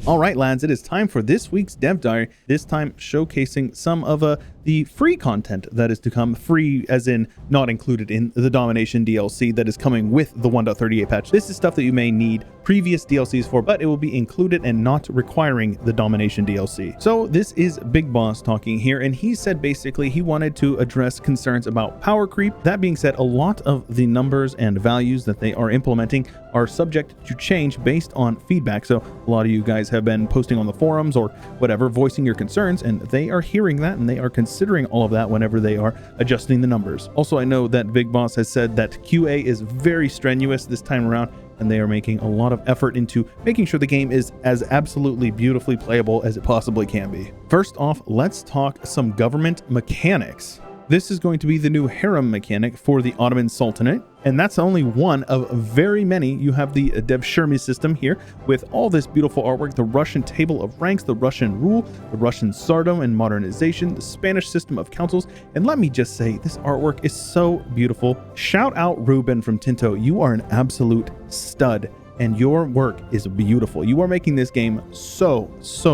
All right, lads, it is time for this week's Dev Diary, this time showcasing some of the free content that is to come. Free as in not included in the Domination DLC that is coming with the 1.38 patch. This is stuff that you may need previous DLCs for, but it will be included and not requiring the Domination DLC. So this is Big Boss talking here, and he said basically he wanted to address concerns about power creep. That being said, a lot of the numbers and values that they are implementing are subject to change based on feedback. So a lot of you guys have been posting on the forums or whatever, voicing your concerns, and they are hearing that and they are considering all of that whenever they are adjusting the numbers. Also, I know that Big Boss has said that QA is very strenuous this time around, and they are making a lot of effort into making sure the game is as absolutely beautifully playable as it possibly can be. First off, let's talk some government mechanics. This is going to be the new harem mechanic for the Ottoman Sultanate, and that's only one of very many. You have the Devshirme system here with all this beautiful artwork, the Russian table of ranks, the Russian rule, the Russian Tsardom and modernization, the Spanish system of councils, and let me just say, this artwork is so beautiful. Shout out Ruben from Tinto, you are an absolute stud. And your work is beautiful. You are making this game so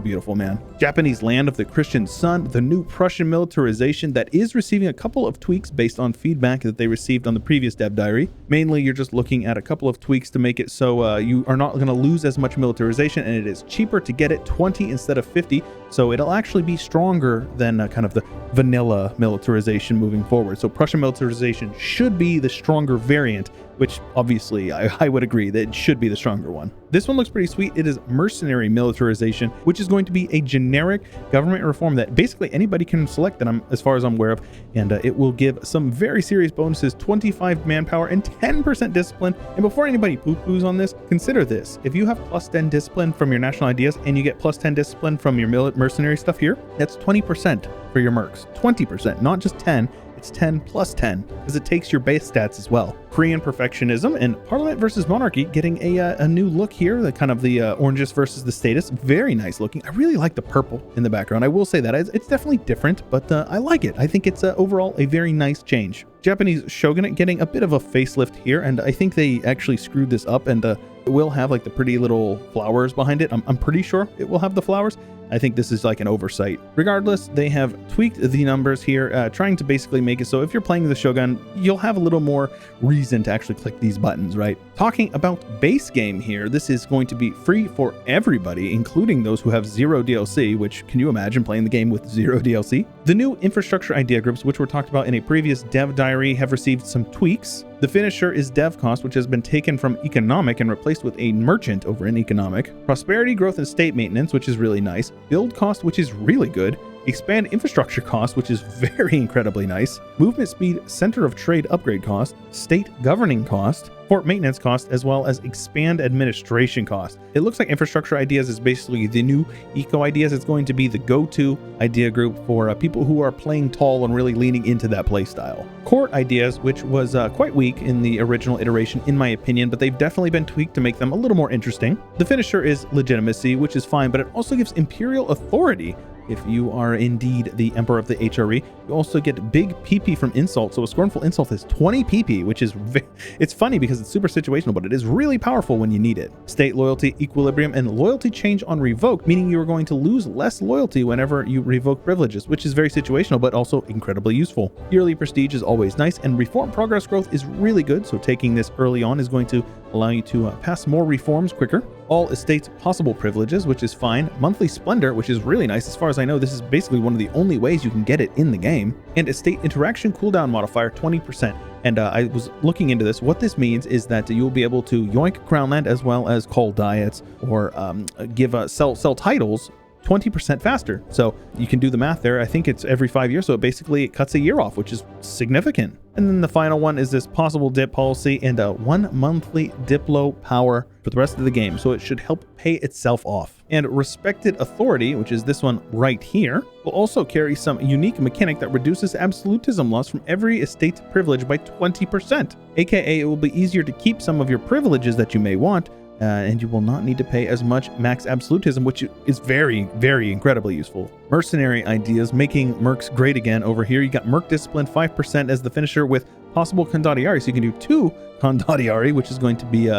beautiful, man. Japanese land of the Christian sun, the new Prussian militarization that is receiving a couple of tweaks based on feedback that they received on the previous Dev Diary. Mainly, you're just looking at a couple of tweaks to make it so you are not going to lose as much militarization, and it is cheaper to get it 20 instead of 50. So it'll actually be stronger than kind of the vanilla militarization moving forward. So Prussian militarization should be the stronger variant, which obviously I would agree that it should be the stronger one. This one looks pretty sweet. It is mercenary militarization, which is going to be a generic government reform that basically anybody can select, that as far as I'm aware of, and it will give some very serious bonuses, 25 manpower and 10% discipline. And before anybody poo-poos on this, consider this. If you have plus 10 discipline from your national ideas and you get plus 10 discipline from your mercenary stuff here, that's 20% for your mercs. 20%, not just 10. It's 10 plus 10, because it takes your base stats as well. Korean perfectionism and Parliament versus Monarchy getting a new look here, the kind of the oranges versus the status. Very nice looking. I really like the purple in the background. I will say that it's definitely different, but I like it. I think it's overall a very nice change. Japanese shogunate getting a bit of a facelift here, and I think they actually screwed this up, and it will have like the pretty little flowers behind it. I'm pretty sure it will have the flowers. I think this is like an oversight. Regardless, they have tweaked the numbers here, trying to basically make it so if you're playing the Shogun, you'll have a little more reason to actually click these buttons, right? Talking about base game here, this is going to be free for everybody, including those who have zero DLC, which can you imagine playing the game with zero DLC? The new infrastructure idea groups, which were talked about in a previous Dev Diary, have received some tweaks. The finisher is dev cost, which has been taken from economic and replaced with a merchant over in economic. Prosperity, growth, and state maintenance, which is really nice. Build cost, which is really good. Expand infrastructure cost, which is very incredibly nice. Movement speed, center of trade upgrade cost. State governing cost. Fort maintenance cost, as well as expand administration cost. It looks like infrastructure ideas is basically the new eco ideas. It's going to be the go-to idea group for people who are playing tall and really leaning into that play style. Court ideas, which was quite weak in the original iteration in my opinion, but they've definitely been tweaked to make them a little more interesting. The finisher is legitimacy, which is fine, but it also gives imperial authority. If you are indeed the Emperor of the HRE, you also get big PP from insult. So a scornful insult is 20 PP, which is, it's funny because it's super situational, but it is really powerful when you need it. State loyalty, equilibrium, and loyalty change on revoke, meaning you are going to lose less loyalty whenever you revoke privileges, which is very situational, but also incredibly useful. Yearly prestige is always nice, and reform progress growth is really good. So taking this early on is going to allow you to pass more reforms quicker. All estates possible privileges, which is fine. Monthly splendor, which is really nice. As far as I know, this is basically one of the only ways you can get it in the game. And estate interaction cooldown modifier 20%. And I was looking into this. What this means is that you'll be able to yoink crown land as well as call diets or sell titles 20% faster. So you can do the math there. I think it's every 5 years. So basically it cuts a year off, which is significant. And then the final one is this possible dip policy and a 1 monthly Diplo power for the rest of the game. So it should help pay itself off. And respected authority, which is this one right here, will also carry some unique mechanic that reduces absolutism loss from every estate privilege by 20%. AKA it will be easier to keep some of your privileges that you may want, and you will not need to pay as much max absolutism, which is very, very incredibly useful. Mercenary ideas, making mercs great again over here. You got merc discipline 5% as the finisher with possible Kandariari, so you can do 2 Condottieri, which is going to be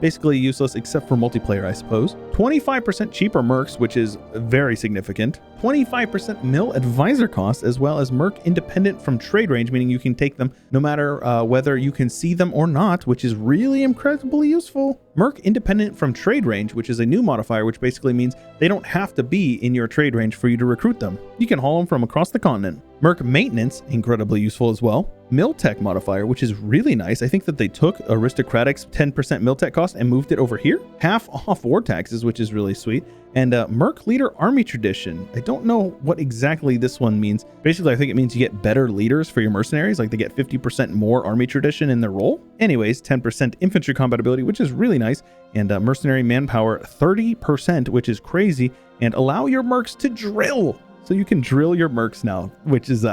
basically useless except for multiplayer, I suppose. 25% cheaper mercs, which is very significant. 25% mil advisor cost, as well as merc independent from trade range, meaning you can take them no matter whether you can see them or not, which is really incredibly useful. Merc independent from trade range, which is a new modifier, which basically means they don't have to be in your trade range for you to recruit them. You can haul them from across the continent. Merc maintenance, incredibly useful as well. Miltech modifier, which is really nice. I think that they took Aristocratic's 10% Miltech cost and moved it over here. Half off war taxes, which is really sweet. And Merc Leader Army Tradition. I don't know what exactly this one means. Basically, I think it means you get better leaders for your mercenaries, like they get 50% more Army Tradition in their role. Anyways, 10% infantry compatibility, which is really nice. And mercenary manpower 30%, which is crazy. And allow your mercs to drill. So you can drill your mercs now, which is,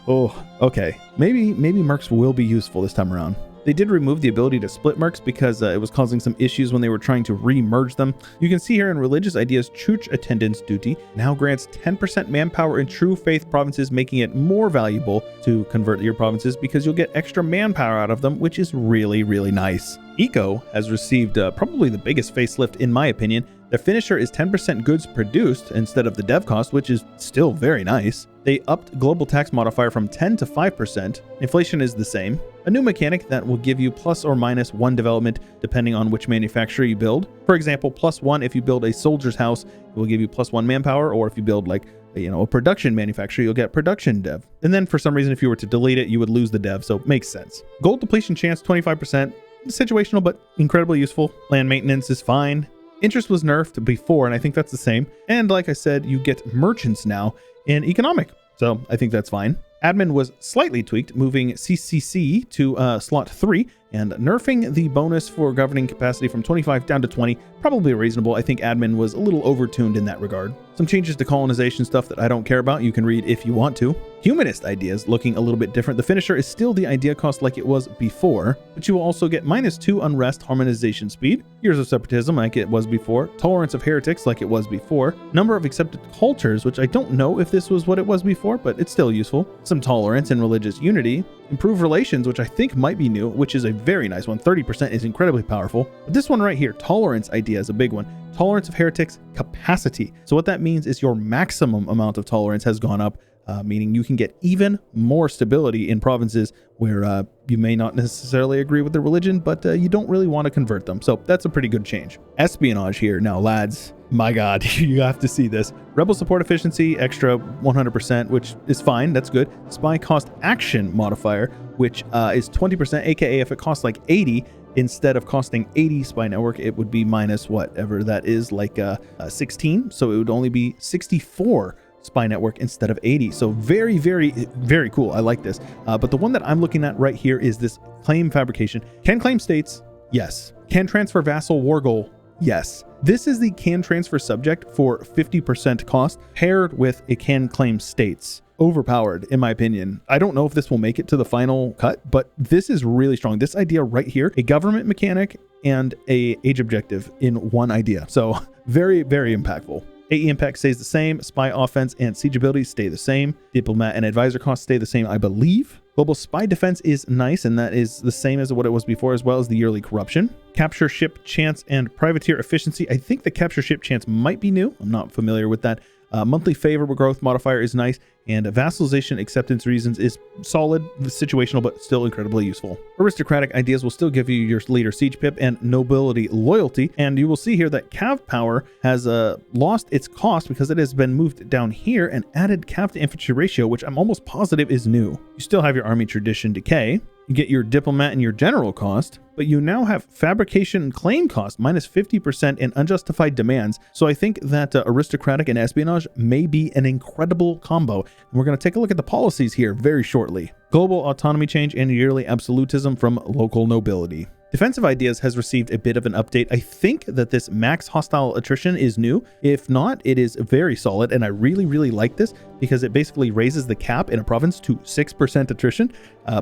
okay. Maybe mercs will be useful this time around. They did remove the ability to split mercs because it was causing some issues when they were trying to re-merge them. You can see here in Religious Ideas, Church Attendance Duty now grants 10% manpower in True Faith provinces, making it more valuable to convert your provinces because you'll get extra manpower out of them, which is really, really nice. Eco has received probably the biggest facelift in my opinion. Their finisher is 10% goods produced instead of the dev cost, which is still very nice. They upped global tax modifier from 10 to 5%. Inflation is the same. A new mechanic that will give you plus or minus 1 development depending on which manufacturer you build. For example, +1 if you build a soldier's house, it will give you +1 manpower, or if you build like a production manufacturer, you'll get production dev. And then for some reason, if you were to delete it, you would lose the dev, so it makes sense. Gold depletion chance 25%. Situational, but incredibly useful. Land maintenance is fine. Interest was nerfed before, and I think that's the same. And like I said, you get merchants now in economic. So I think that's fine. Admin was slightly tweaked, moving CCC to slot 3 and nerfing the bonus for governing capacity from 25 down to 20. Probably reasonable. I think admin was a little overtuned in that regard. Some changes to colonization stuff that I don't care about. You can read if you want to. Humanist ideas looking a little bit different. The finisher is still the idea cost like it was before, but you will also get -2 unrest harmonization speed, years of separatism like it was before, tolerance of heretics like it was before, number of accepted cultures, which I don't know if this was what it was before, but it's still useful, some tolerance and religious unity, improve relations, which I think might be new, which is a very nice one. 30% is incredibly powerful. But this one right here, tolerance idea, is a big one. Tolerance of heretics capacity. So what that means is your maximum amount of tolerance has gone up, meaning you can get even more stability in provinces where you may not necessarily agree with the religion, but you don't really want to convert them. So that's a pretty good change. Espionage here. Now, lads, my God, you have to see this. Rebel support efficiency, extra 100%, which is fine. That's good. Spy cost action modifier, which is 20%, aka if it costs like 80, instead of costing 80 spy network, it would be minus whatever that is, like 16. So it would only be 64 spy network instead of 80. So very, very, very cool. I like this. But the one that I'm looking at right here is this claim fabrication. Can claim states? Yes. Can transfer vassal war goal? Yes. This is the can transfer subject for 50% cost paired with a can claim states. Overpowered, in my opinion. I don't know if this will make it to the final cut, but this is really strong. This idea right here, a government mechanic and a age objective in one idea. So very, very impactful. AE impact stays the same. Spy offense and siege abilities stay the same. Diplomat and advisor costs stay the same, I believe. Global spy defense is nice, and that is the same as what it was before, as well as the yearly corruption. Capture ship chance and privateer efficiency. I think the capture ship chance might be new. I'm not familiar with that. Monthly favorable growth modifier is nice, and vassalization acceptance reasons is solid, situational, but still incredibly useful. Aristocratic ideas will still give you your leader siege pip and nobility loyalty, and you will see here that cav power has lost its cost because it has been moved down here and added cav to infantry ratio, which I'm almost positive is new. You still have your army tradition decay. You get your diplomat and your general cost, but you now have fabrication and claim cost minus 50% and unjustified demands. So I think that aristocratic and espionage may be an incredible combo. And we're going to take a look at the policies here very shortly. Global autonomy change and yearly absolutism from local nobility. Defensive Ideas has received a bit of an update. I think that this max hostile attrition is new. If not, it is very solid, and I really, really like this because it basically raises the cap in a province to 6% attrition,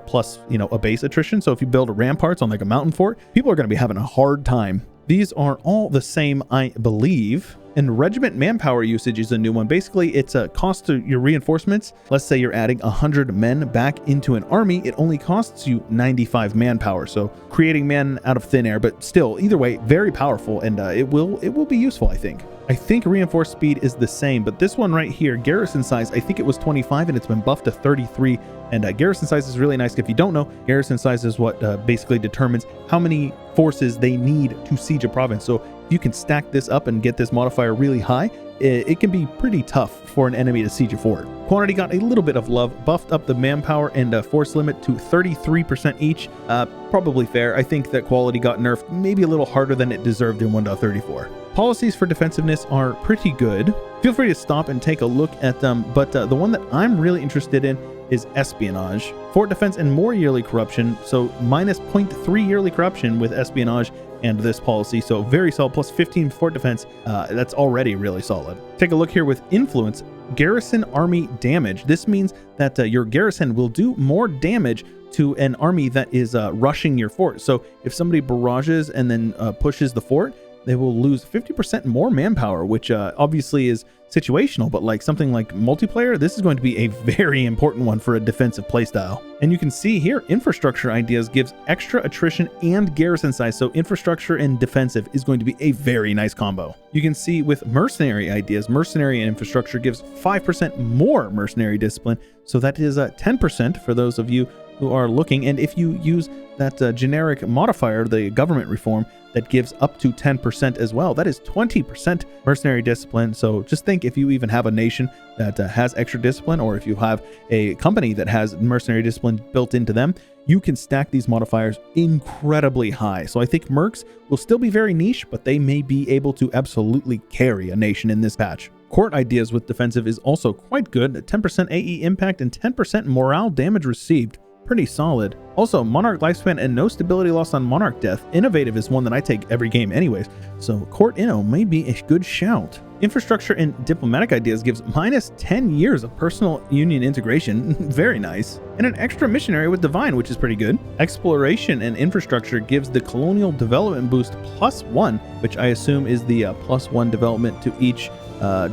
plus, a base attrition. So if you build ramparts on like a mountain fort, people are going to be having a hard time. These are all the same, I believe. And regiment manpower usage is a new one. Basically, it's a cost to your reinforcements. Let's say you're adding 100 men back into an army. It only costs you 95 manpower. So creating men out of thin air, but still, either way, very powerful, and it will be useful, I think. I think reinforced speed is the same, but this one right here, garrison size, I think it was 25 and it's been buffed to 33. And garrison size is really nice. If you don't know, garrison size is what basically determines how many forces they need to siege a province. So if you can stack this up and get this modifier really high, it can be pretty tough for an enemy to siege a fort. Quantity got a little bit of love, buffed up the manpower and force limit to 33% each. Probably fair. I think that quality got nerfed maybe a little harder than it deserved in 1.34. Policies for defensiveness are pretty good. Feel free to stop and take a look at them, but the one that I'm really interested in is espionage. Fort defense and more yearly corruption, so minus 0.3 yearly corruption with espionage and this policy, so very solid, plus 15 fort defense. That's already really solid. Take a look here with influence. Garrison army damage. This means that your garrison will do more damage to an army that is rushing your fort. So if somebody barrages and then pushes the fort, they will lose 50% more manpower, which obviously is situational, but like something like multiplayer, this is going to be a very important one for a defensive playstyle. And you can see here, infrastructure ideas gives extra attrition and garrison size, so infrastructure and defensive is going to be a very nice combo. You can see with mercenary ideas, mercenary and infrastructure gives 5% more mercenary discipline, so that is 10% for those of you who are looking. And if you use that generic modifier, the government reform, that gives up to 10% as well. That is 20% mercenary discipline. So just think, if you even have a nation that has extra discipline, or if you have a company that has mercenary discipline built into them, you can stack these modifiers incredibly high. So I think mercs will still be very niche, but they may be able to absolutely carry a nation in this patch. Court ideas with defensive is also quite good. 10% AE impact and 10% morale damage received. Pretty solid. Also, Monarch lifespan and no stability loss on Monarch death. Innovative is one that I take every game anyways, so Court Inno may be a good shout. Infrastructure and diplomatic ideas gives minus 10 years of personal union integration. Very nice. And an extra missionary with divine, which is pretty good. Exploration and infrastructure gives the colonial development boost +1, which I assume is the +1 development to each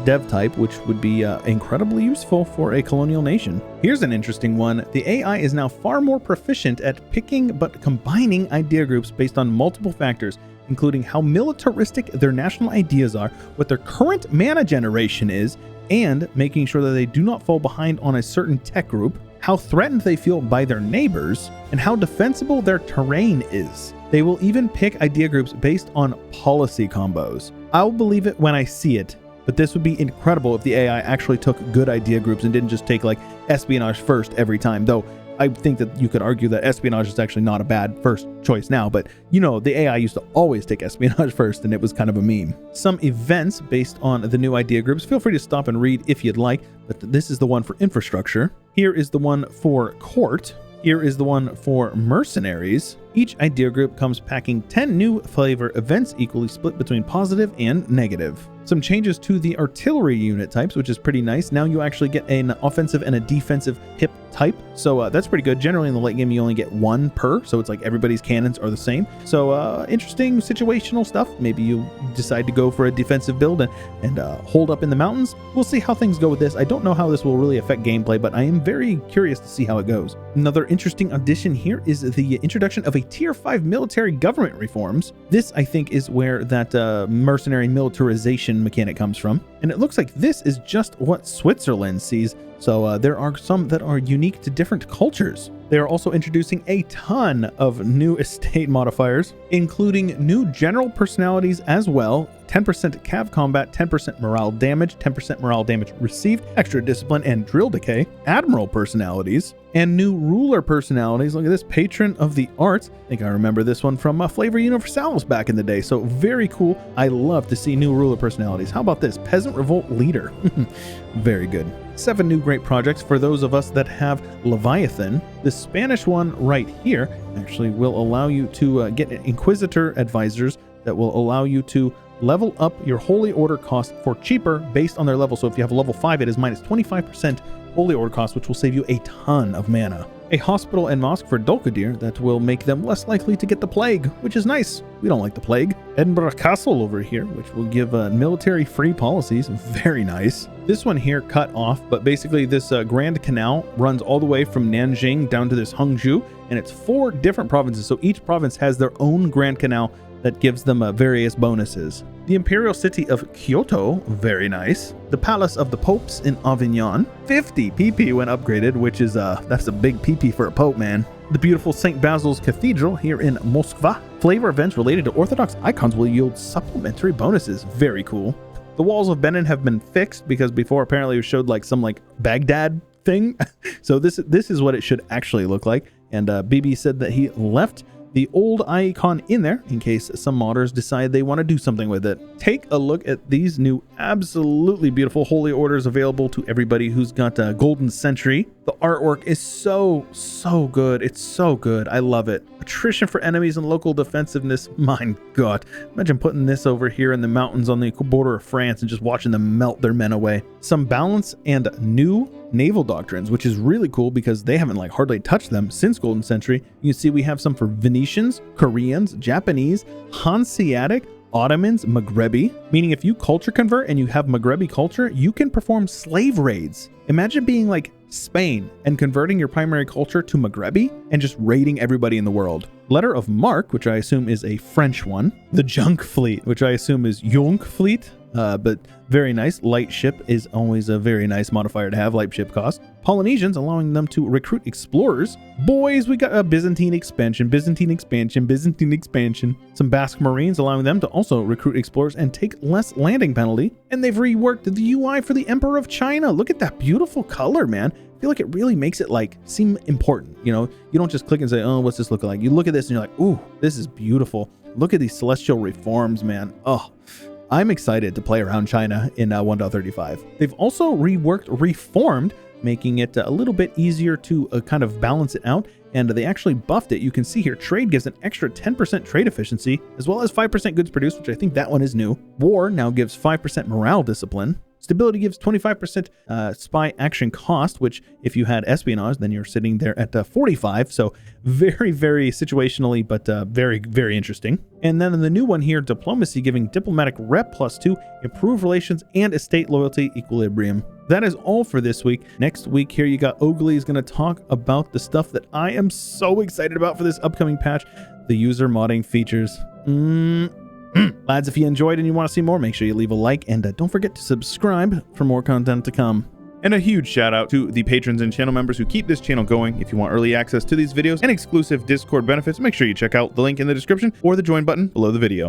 dev type, which would be incredibly useful for a colonial nation. Here's an interesting one. The AI is now far more proficient at picking but combining idea groups based on multiple factors, including how militaristic their national ideas are, what their current mana generation is, and making sure that they do not fall behind on a certain tech group, how threatened they feel by their neighbors, and how defensible their terrain is. They will even pick idea groups based on policy combos. I'll believe it when I see it, but this would be incredible if the AI actually took good idea groups and didn't just take like espionage first every time, though I think that you could argue that espionage is actually not a bad first choice now, but you know, the AI used to always take espionage first and it was kind of a meme. Some events based on the new idea groups, feel free to stop and read if you'd like, but this is the one for infrastructure. Here is the one for court. Here is the one for mercenaries. Each idea group comes packing 10 new flavor events equally split between positive and negative. Some changes to the artillery unit types, which is pretty nice. Now you actually get an offensive and a defensive hip type, so that's pretty good. Generally in the late game you only get one per, so it's like everybody's cannons are the same. So interesting situational stuff. Maybe you decide to go for a defensive build and hold up in the mountains. We'll see how things go with this. I don't know how this will really affect gameplay, but I am very curious to see how it goes. Another interesting addition here is the introduction of a tier 5 military government reforms. This, I think, is where that mercenary militarization mechanic comes from. And it looks like this is just what Switzerland sees. So there are some that are unique to different cultures. They are also introducing a ton of new estate modifiers, including new general personalities as well, 10% cav combat, 10% morale damage, 10% morale damage received, extra discipline and drill decay, admiral personalities, and new ruler personalities. Look at this, patron of the arts. I think I remember this one from Flavor Universalis back in the day, so very cool. I love to see new ruler personalities. How about this, peasant revolt leader? Very good. 7 new great projects for those of us that have Leviathan. The Spanish one right here actually will allow you to get Inquisitor advisors that will allow you to level up your Holy Order cost for cheaper based on their level. So if you have level 5, it is minus 25% Holy Order cost, which will save you a ton of mana. a hospital and mosque for Dulkadir that will make them less likely to get the plague, which is nice. We don't like the plague. Edinburgh Castle over here, which will give military-free policies. Very nice. This one here cut off, but basically this Grand Canal runs all the way from Nanjing down to this Hangzhou, and it's 4 different provinces. So each province has their own Grand Canal that gives them various bonuses. The Imperial City of Kyoto, very nice. The Palace of the Popes in Avignon, 50 PP when upgraded, which is, that's a big PP for a Pope, man. The beautiful St. Basil's Cathedral here in Moskva. Flavor events related to Orthodox icons will yield supplementary bonuses. Very cool. The walls of Benin have been fixed because before apparently it showed like some like Baghdad thing. So this is what it should actually look like. And BB said that he left the old icon in there in case some modders decide they want to do something with it. Take a look at these new absolutely beautiful holy orders available to everybody who's got a golden century. The artwork is so good. It's so good. I love it. Attrition for enemies and local defensiveness. My God. Imagine putting this over here in the mountains on the border of France and just watching them melt their men away. Some balance and new naval doctrines, which is really cool because they haven't like hardly touched them since Golden Century. You can see we have some for Venetians, Koreans, Japanese, Hanseatic, Ottomans, Maghrebi, meaning if you culture convert and you have Maghrebi culture, you can perform slave raids. Imagine being like Spain and converting your primary culture to Maghrebi and just raiding everybody in the world. Letter of Marque, which I assume is a French one. The Junk Fleet, which I assume is Junk Fleet. But very nice. Light ship is always a very nice modifier to have. Light ship cost. Polynesians, allowing them to recruit explorers. Boys, we got a Byzantine expansion, Byzantine expansion, Byzantine expansion. Some Basque Marines, allowing them to also recruit explorers and take less landing penalty. And they've reworked the UI for the Emperor of China. Look at that beautiful color, man. I feel like it really makes it like seem important. You know, you don't just click and say, oh, what's this look like? You look at this and you're like, ooh, this is beautiful. Look at these celestial reforms, man. Oh, I'm excited to play around China in 1.35. They've also reformed, making it a little bit easier to kind of balance it out. And they actually buffed it. You can see here, trade gives an extra 10% trade efficiency, as well as 5% goods produced, which I think that one is new. War now gives 5% morale discipline. Stability gives 25% spy action cost, which if you had espionage, then you're sitting there at 45. So very, very situationally, but very, very interesting. And then in the new one here, diplomacy giving diplomatic rep +2, improve relations and estate loyalty equilibrium. That is all for this week. Next week here, you got Oakley is going to talk about the stuff that I am so excited about for this upcoming patch, the user modding features. Lads, if you enjoyed and you want to see more, make sure you leave a like and don't forget to subscribe for more content to come. And a huge shout out to the patrons and channel members who keep this channel going. If you want early access to these videos and exclusive Discord benefits, make sure you check out the link in the description or the join button below the video.